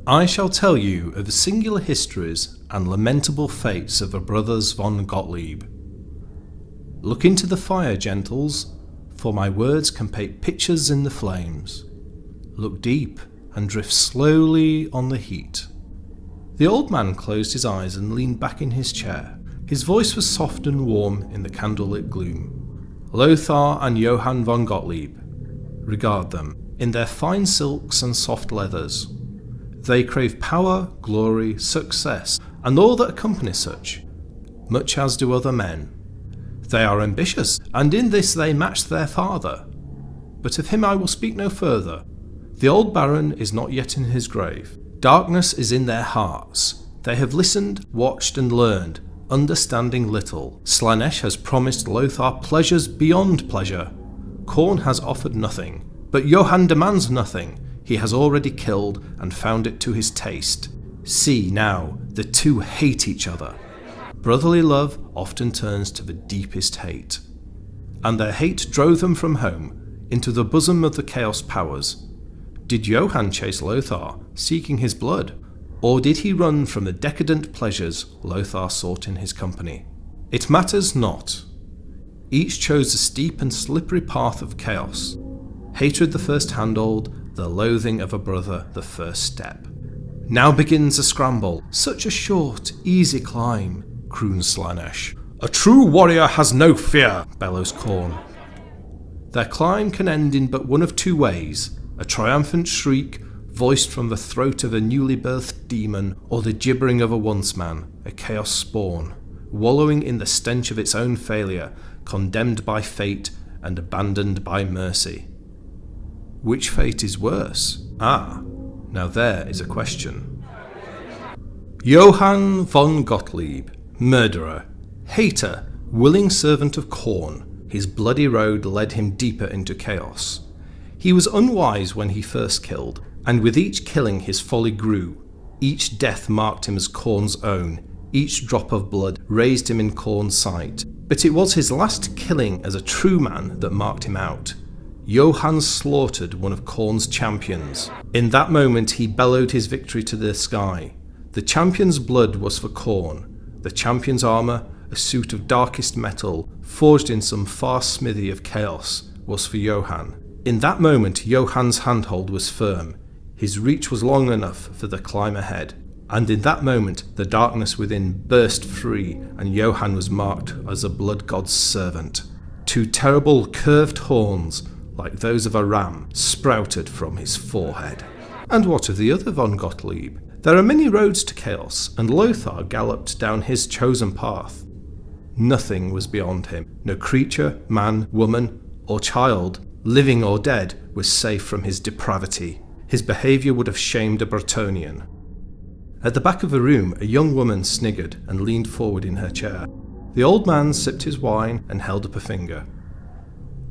I shall tell you of the singular histories and lamentable fates of the Brothers Von Gottlieb. Look into the fire, gentles, for my words can paint pictures in the flames. Look deep and drift slowly on the heat. The old man closed his eyes and leaned back in his chair. His voice was soft and warm in the candlelit gloom. Lothar and Johann von Gottlieb. Regard them, in their fine silks and soft leathers. They crave power, glory, success, and all that accompany such, much as do other men. They are ambitious, and in this they match their father. But of him I will speak no further. The old baron is not yet in his grave. Darkness is in their hearts. They have listened, watched, and learned, understanding little. Slaanesh has promised Lothar pleasures beyond pleasure. Khorne has offered nothing, but Johann demands nothing. He has already killed and found it to his taste. See now, the two hate each other. Brotherly love often turns to the deepest hate. And their hate drove them from home, into the bosom of the Chaos powers. Did Johann chase Lothar, seeking his blood, or did he run from the decadent pleasures Lothar sought in his company? It matters not. Each chose the steep and slippery path of chaos. Hatred the first handhold, the loathing of a brother the first step. Now begins a scramble, such a short, easy climb, croons Slaanesh. A true warrior has no fear, bellows Khorne. Their climb can end in but one of two ways, a triumphant shriek voiced from the throat of a newly birthed demon, or the gibbering of a once-man, a chaos spawn, wallowing in the stench of its own failure, condemned by fate and abandoned by mercy. Which fate is worse? Now there is a question. Johann von Gottlieb, murderer, hater, willing servant of Khorne, his bloody road led him deeper into chaos. He was unwise when he first killed, and with each killing his folly grew. Each death marked him as Khorne's own, each drop of blood raised him in Khorne's sight. But it was his last killing as a true man that marked him out. Johann slaughtered one of Khorne's champions. In that moment he bellowed his victory to the sky. The champion's blood was for Khorne. The champion's armour, a suit of darkest metal, forged in some far smithy of chaos, was for Johann. In that moment Johann's handhold was firm. His reach was long enough for the climb ahead. And in that moment the darkness within burst free, and Johann was marked as a blood god's servant. Two terrible curved horns, like those of a ram, sprouted from his forehead. And what of the other Von Gottlieb? There are many roads to chaos, and Lothar galloped down his chosen path. Nothing was beyond him. No creature, man, woman, or child, living or dead, was safe from his depravity. His behaviour would have shamed a Bretonian. At the back of the room, a young woman sniggered and leaned forward in her chair. The old man sipped his wine and held up a finger.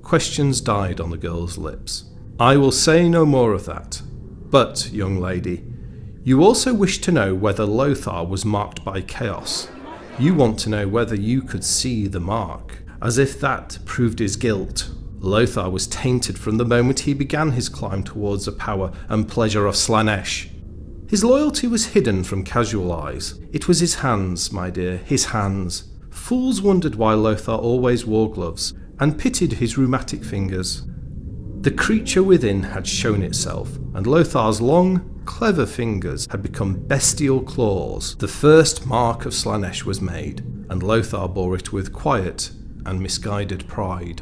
Questions died on the girl's lips. I will say no more of that. But, young lady, you also wish to know whether Lothar was marked by chaos. You want to know whether you could see the mark, as if that proved his guilt. Lothar was tainted from the moment he began his climb towards the power and pleasure of Slaanesh. His loyalty was hidden from casual eyes. It was his hands, my dear, his hands. Fools wondered why Lothar always wore gloves, and pitied his rheumatic fingers. The creature within had shown itself, and Lothar's long, clever fingers had become bestial claws. The first mark of Slaanesh was made, and Lothar bore it with quiet and misguided pride.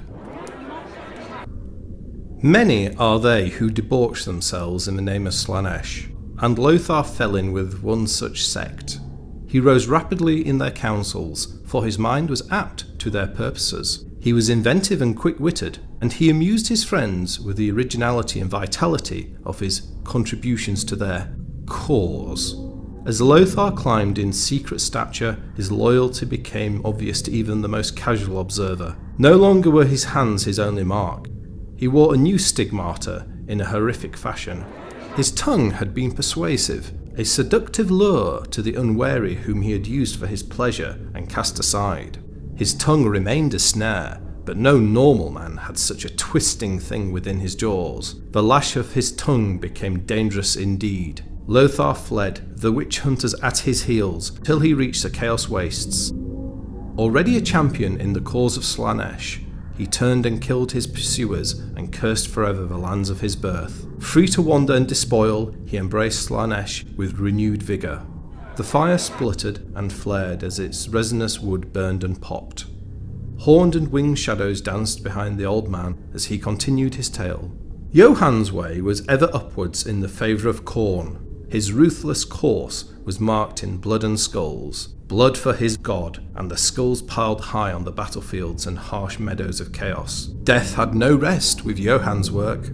Many are they who debauch themselves in the name of Slaanesh, and Lothar fell in with one such sect. He rose rapidly in their councils, for his mind was apt to their purposes. He was inventive and quick-witted, and he amused his friends with the originality and vitality of his contributions to their cause. As Lothar climbed in secret stature, his loyalty became obvious to even the most casual observer. No longer were his hands his only mark. He wore a new stigmata in a horrific fashion. His tongue had been persuasive, a seductive lure to the unwary whom he had used for his pleasure and cast aside. His tongue remained a snare, but no normal man had such a twisting thing within his jaws. The lash of his tongue became dangerous indeed. Lothar fled, the witch hunters at his heels, till he reached the Chaos Wastes. Already a champion in the cause of Slaanesh, he turned and killed his pursuers and cursed forever the lands of his birth. Free to wander and despoil, he embraced Slaanesh with renewed vigour. The fire spluttered and flared as its resinous wood burned and popped. Horned and winged shadows danced behind the old man as he continued his tale. Johann's way was ever upwards in the favour of Khorne. His ruthless course was marked in blood and skulls, blood for his god, and the skulls piled high on the battlefields and harsh meadows of chaos. Death had no rest with Johann's work.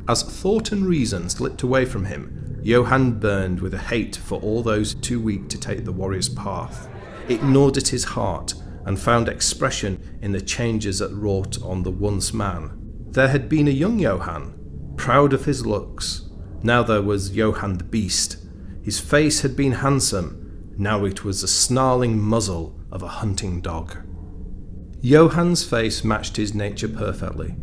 As thought and reason slipped away from him, Johann burned with a hate for all those too weak to take the warrior's path. It gnawed at his heart and found expression in the changes it wrought on the once man. There had been a young Johann, proud of his looks. Now there was Johann the Beast. His face had been handsome. Now it was the snarling muzzle of a hunting dog. Johann's face matched his nature perfectly.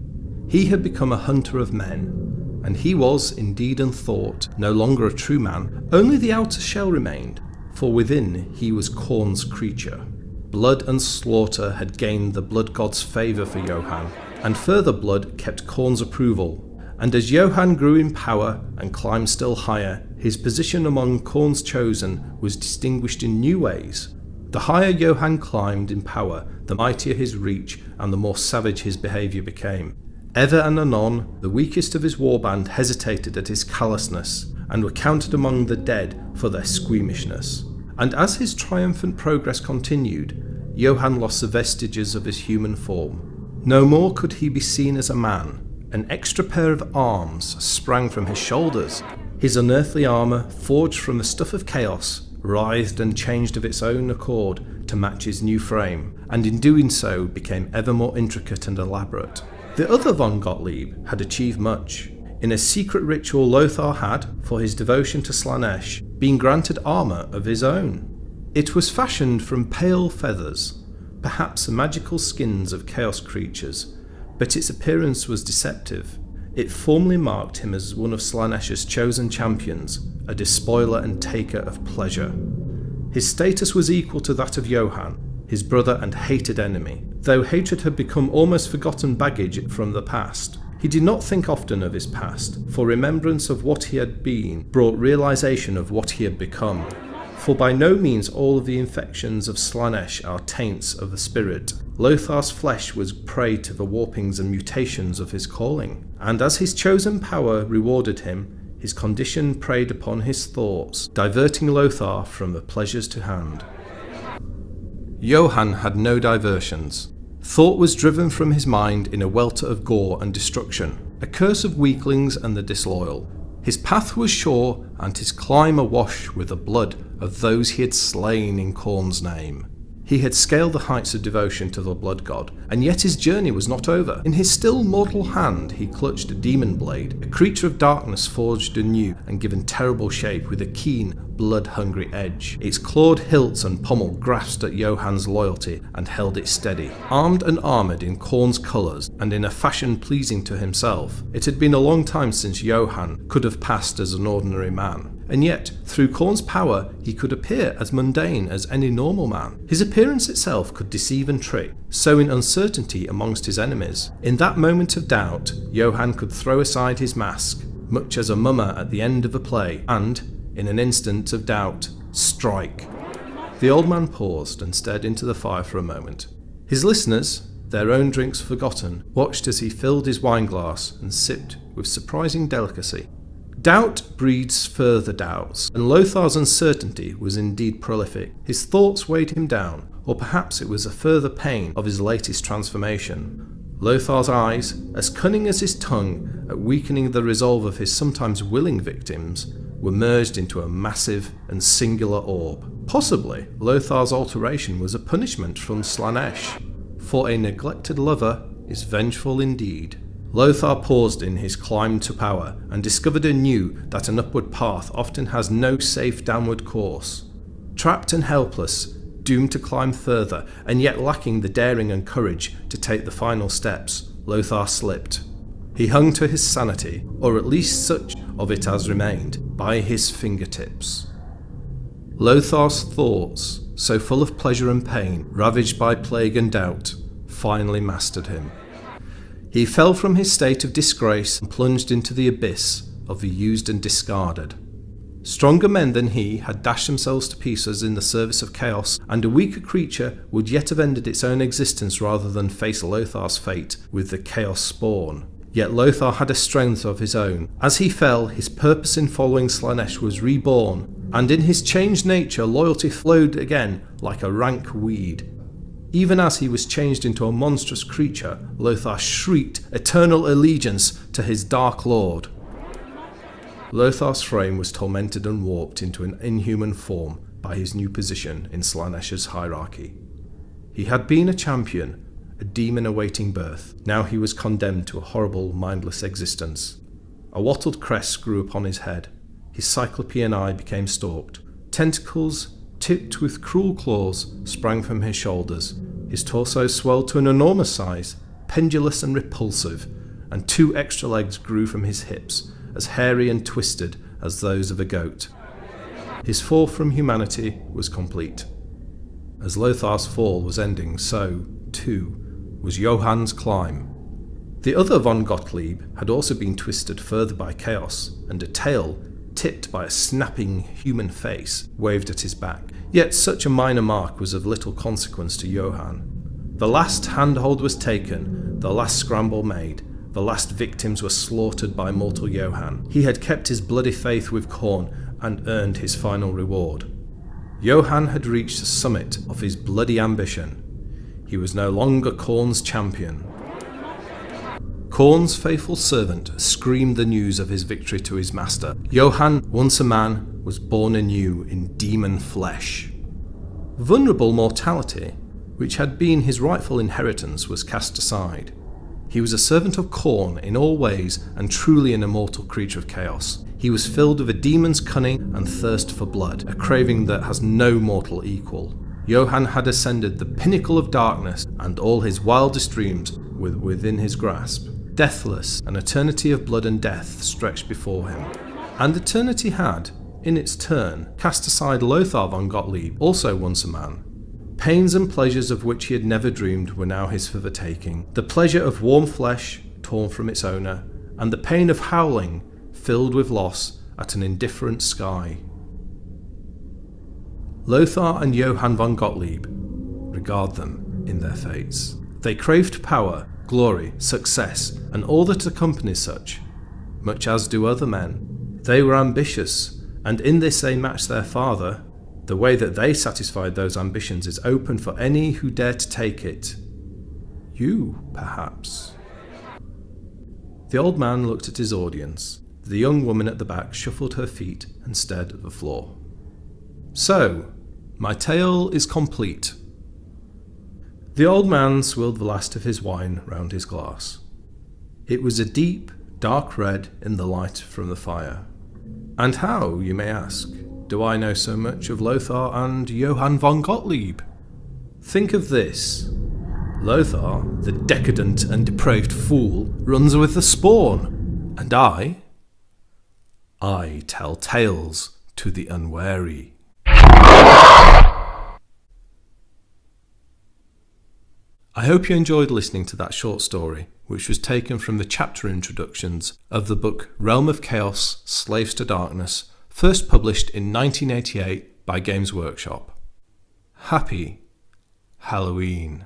He had become a hunter of men, and he was, in deed and thought, no longer a true man. Only the outer shell remained, for within he was Khorne's creature. Blood and slaughter had gained the blood god's favour for Johann, and further blood kept Khorne's approval. And as Johann grew in power and climbed still higher, his position among Khorne's chosen was distinguished in new ways. The higher Johann climbed in power, the mightier his reach and the more savage his behaviour became. Ever and anon, the weakest of his warband hesitated at his callousness, and were counted among the dead for their squeamishness. And as his triumphant progress continued, Johann lost the vestiges of his human form. No more could he be seen as a man. An extra pair of arms sprang from his shoulders. His unearthly armour, forged from the stuff of chaos, writhed and changed of its own accord to match his new frame, and in doing so became ever more intricate and elaborate. The other Von Gottlieb had achieved much. In a secret ritual Lothar had, for his devotion to Slaanesh, been granted armour of his own. It was fashioned from pale feathers, perhaps the magical skins of chaos creatures, but its appearance was deceptive. It formally marked him as one of Slaanesh's chosen champions, a despoiler and taker of pleasure. His status was equal to that of Johann, his brother and hated enemy. Though hatred had become almost forgotten baggage from the past, he did not think often of his past, for remembrance of what he had been brought realization of what he had become. For by no means all of the infections of Slaanesh are taints of the spirit. Lothar's flesh was prey to the warpings and mutations of his calling, and as his chosen power rewarded him, his condition preyed upon his thoughts, diverting Lothar from the pleasures to hand. Johann had no diversions. Thought was driven from his mind in a welter of gore and destruction, a curse of weaklings and the disloyal. His path was sure, and his climb awash with the blood of those he had slain in Khorne's name. He had scaled the heights of devotion to the blood god, and yet his journey was not over. In his still mortal hand he clutched a demon blade, a creature of darkness forged anew and given terrible shape with a keen, blood-hungry edge. Its clawed hilts and pommel grasped at Johann's loyalty and held it steady. Armed and armoured in Khorne's colours, and in a fashion pleasing to himself, it had been a long time since Johann could have passed as an ordinary man. And yet, through Khorne's power, he could appear as mundane as any normal man. His appearance itself could deceive and trick, sowing uncertainty amongst his enemies. In that moment of doubt, Johann could throw aside his mask, much as a mummer at the end of a play, and, in an instant of doubt, strike. The old man paused and stared into the fire for a moment. His listeners, their own drinks forgotten, watched as he filled his wineglass and sipped with surprising delicacy. Doubt breeds further doubts, and Lothar's uncertainty was indeed prolific. His thoughts weighed him down, or perhaps it was a further pain of his latest transformation. Lothar's eyes, as cunning as his tongue at weakening the resolve of his sometimes willing victims, were merged into a massive and singular orb. Possibly, Lothar's alteration was a punishment from Slaanesh, for a neglected lover is vengeful indeed. Lothar paused in his climb to power and discovered anew that an upward path often has no safe downward course. Trapped and helpless, doomed to climb further, and yet lacking the daring and courage to take the final steps, Lothar slipped. He hung to his sanity, or at least such of it has remained, by his fingertips. Lothar's thoughts, so full of pleasure and pain, ravaged by plague and doubt, finally mastered him. He fell from his state of disgrace and plunged into the abyss of the used and discarded. Stronger men than he had dashed themselves to pieces in the service of chaos, and a weaker creature would yet have ended its own existence rather than face Lothar's fate with the chaos spawn. Yet Lothar had a strength of his own. As he fell, his purpose in following Slaanesh was reborn, and in his changed nature loyalty flowed again like a rank weed. Even as he was changed into a monstrous creature, Lothar shrieked eternal allegiance to his dark lord. Lothar's frame was tormented and warped into an inhuman form by his new position in Slaanesh's hierarchy. He had been a champion, a demon awaiting birth. Now he was condemned to a horrible, mindless existence. A wattled crest grew upon his head. His cyclopean eye became stalked. Tentacles, tipped with cruel claws, sprang from his shoulders. His torso swelled to an enormous size, pendulous and repulsive, and 2 extra legs grew from his hips, as hairy and twisted as those of a goat. His fall from humanity was complete. As Lothar's fall was ending, so, too, was Johann's climb. The other Von Gottlieb had also been twisted further by chaos, and a tail, tipped by a snapping human face, waved at his back. Yet such a minor mark was of little consequence to Johann. The last handhold was taken, the last scramble made, the last victims were slaughtered by mortal Johann. He had kept his bloody faith with Khorne and earned his final reward. Johann had reached the summit of his bloody ambition. He was no longer Khorne's champion. Khorne's faithful servant screamed the news of his victory to his master. Johann, once a man, was born anew in demon flesh. Vulnerable mortality, which had been his rightful inheritance, was cast aside. He was a servant of Khorne in all ways and truly an immortal creature of chaos. He was filled with a demon's cunning and thirst for blood, a craving that has no mortal equal. Johann had ascended the pinnacle of darkness, and all his wildest dreams were within his grasp. Deathless, an eternity of blood and death stretched before him. And eternity had, in its turn, cast aside Lothar von Gottlieb, also once a man. Pains and pleasures of which he had never dreamed were now his for the taking. The pleasure of warm flesh, torn from its owner, and the pain of howling, filled with loss at an indifferent sky. Lothar and Johann von Gottlieb, regard them in their fates. They craved power, glory, success, and all that accompanies such, much as do other men. They were ambitious, and in this they matched their father. The way that they satisfied those ambitions is open for any who dare to take it. You, perhaps. The old man looked at his audience. The young woman at the back shuffled her feet and stared at the floor. So, my tale is complete. The old man swilled the last of his wine round his glass. It was a deep, dark red in the light from the fire. And how, you may ask, do I know so much of Lothar and Johann von Gottlieb? Think of this. Lothar, the decadent and depraved fool, runs with the spawn. And I tell tales to the unwary. I hope you enjoyed listening to that short story, which was taken from the chapter introductions of the book Realm of Chaos, Slaves to Darkness, first published in 1988 by Games Workshop. Happy Halloween.